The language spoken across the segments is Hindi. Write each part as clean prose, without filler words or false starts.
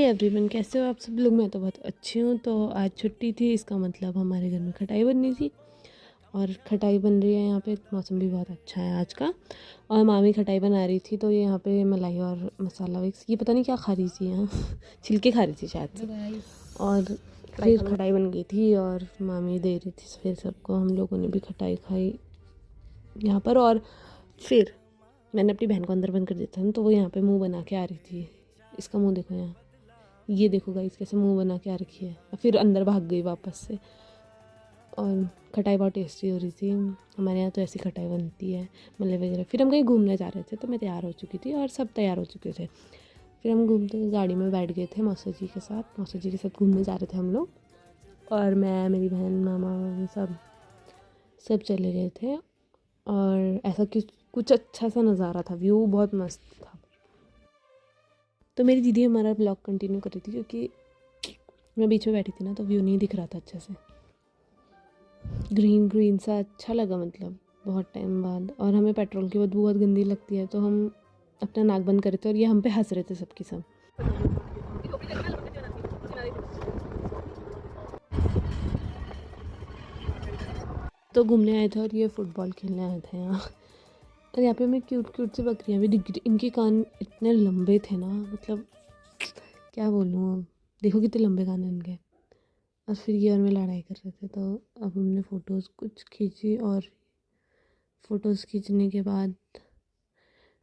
हाय एवरीवन, कैसे हो आप सब लोग। मैं तो बहुत अच्छी हूँ। तो आज छुट्टी थी, इसका मतलब हमारे घर में खटाई बननी थी और खटाई बन रही है यहाँ पे। मौसम भी बहुत अच्छा है आज का। और मामी खटाई बना रही थी, तो ये यहाँ पे मलाई और मसाला मिक्स, ये पता नहीं क्या खा रही थी यहाँ छिलके खा रही थी शायद से। और फिर खटाई बन गई थी और मामी दे रही थी फिर सबको। हम लोगों ने भी खटाई खाई यहाँ पर। और फिर मैंने अपनी बहन को अंदर बंद कर दिया था, तो वो यहाँ पे मुंह बना के आ रही थी। इसका मुंह देखो यहाँ, ये देखो गाइस कैसे मुंह बना के आ रखी है। फिर अंदर भाग गई वापस से। और खटाई बहुत टेस्टी हो रही थी। हमारे यहाँ तो ऐसी खटाई बनती है, मल्ले वगैरह। फिर हम कहीं घूमने जा रहे थे, तो मैं तैयार हो चुकी थी और सब तैयार हो चुके थे। फिर हम घूमते गाड़ी में बैठ गए थे मौसा जी के साथ। मौसा जी के साथ घूमने जा रहे थे हम लोग, और मैं, मेरी बहन, मामा, सब चले गए थे। और ऐसा कुछ अच्छा सा नज़ारा था, व्यू बहुत मस्त था। तो मेरी दीदी हमारा ब्लॉग कंटिन्यू कर रही थी, क्योंकि मैं बीच में बैठी थी ना, तो व्यू नहीं दिख रहा था अच्छे से। ग्रीन ग्रीन सा अच्छा लगा, मतलब बहुत टाइम बाद। और हमें पेट्रोल की बदबू बहुत गंदी लगती है, तो हम अपना नाक बंद कर रहे थे और ये हम पे हंस रहे थे सबकी सब। तो घूमने आए थे और ये फुटबॉल खेलने आए थे यहाँ। और यहाँ पे हमें क्यूट क्यूट सी बकरियाँ भी दिख रही। इनके कान इतने लंबे थे ना, मतलब क्या बोलूँ। अब देखो कितने लंबे कान हैं इनके। और फिर ये और मैं लड़ाई कर रहे थे, तो अब हमने फ़ोटोज़ कुछ खींची। और फ़ोटोज़ खींचने के बाद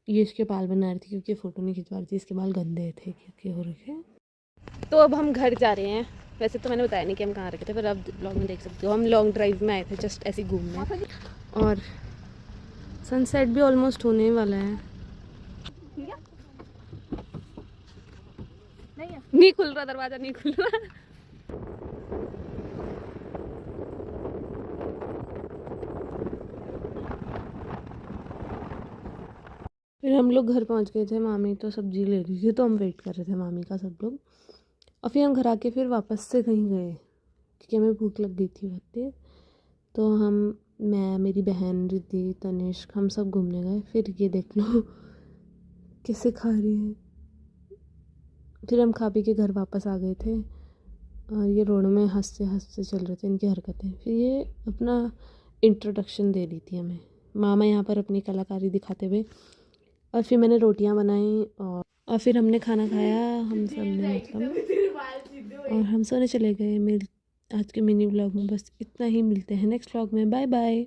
ये इसके बाल बना रही थी, क्योंकि फ़ोटो नहीं खिंचवा रही थी, इसके बाल गंदे थे क्योंकि हो रखे। तो अब हम घर जा रहे हैं। वैसे तो मैंने बताया नहीं कि हम कहाँ रखे थे, पर अब ब्लॉग में देख सकते हो। हम लॉन्ग ड्राइव में आए थे, जस्ट ऐसे घूमने। और सनसेट भी ऑलमोस्ट होने वाला है। नहीं खुल रहा दरवाज़ा, नहीं खुल रहा। फिर हम लोग घर पहुंच गए थे। मामी तो सब्जी ले रही थी, तो हम वेट कर रहे थे मामी का सब लोग। और फिर हम घर आके फिर वापस से कहीं गए, क्योंकि हमें भूख लग गई थी बहुत देर। तो मैं, मेरी बहन, रिद्धि, तनिष्क, हम सब घूमने गए। फिर ये देख लो कैसे खा रही है। फिर हम खा पी के घर वापस आ गए थे। और ये रोड में हंसते हंसते चल रहे थे, इनकी हरकतें। फिर ये अपना इंट्रोडक्शन दे रही थी हमें, मामा यहाँ पर अपनी कलाकारी दिखाते हुए। और फिर मैंने रोटियां बनाई और फिर हमने खाना खाया, हम सब ने मतलब। और हम सोने चले गए। आज के मिनी व्लॉग में बस इतना ही। मिलते हैं नेक्स्ट व्लॉग में। Bye bye.